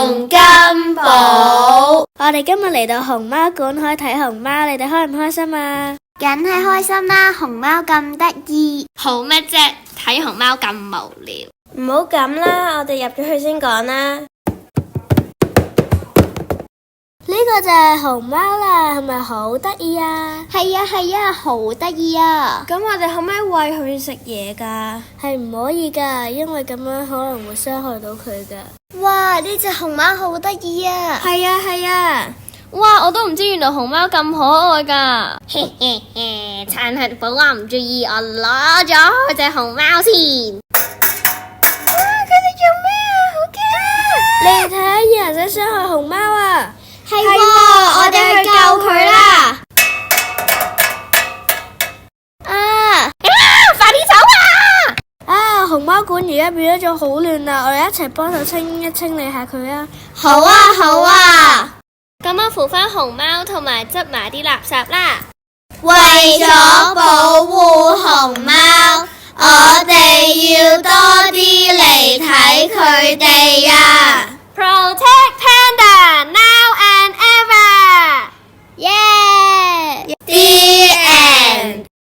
洪金寶，我哋今日嚟到熊貓館可以睇熊貓，你哋開唔開心啊？梗係開心啦，熊貓咁得意。好咩啫？睇熊貓咁無聊。唔好咁啦，我哋入咗去先講啦。呢個就係熊貓啦，係咪好得意啊？係啊，好得意啊！咁我哋可唔可以餵佢食嘢㗎？係唔可以㗎，因為咁樣可能會傷害到佢㗎。哇，呢隻熊貓好得意啊！係啊！哇！我都唔知原來熊貓咁可愛㗎。嘿嘿嘿，趁佢寶寶唔注意，我攞咗佢隻熊貓先。佢哋做咩啊？好驚啊！你睇下，有人想傷害熊貓啊！係喎，我哋去救佢啦！快啲走啊！熊貓館而家變咗好亂啦，我哋一齊幫手清理下佢啊！好啊！咁我扶返熊貓同埋執埋啲垃圾啦。為咗保護熊貓，我哋要多啲嚟睇佢哋啊！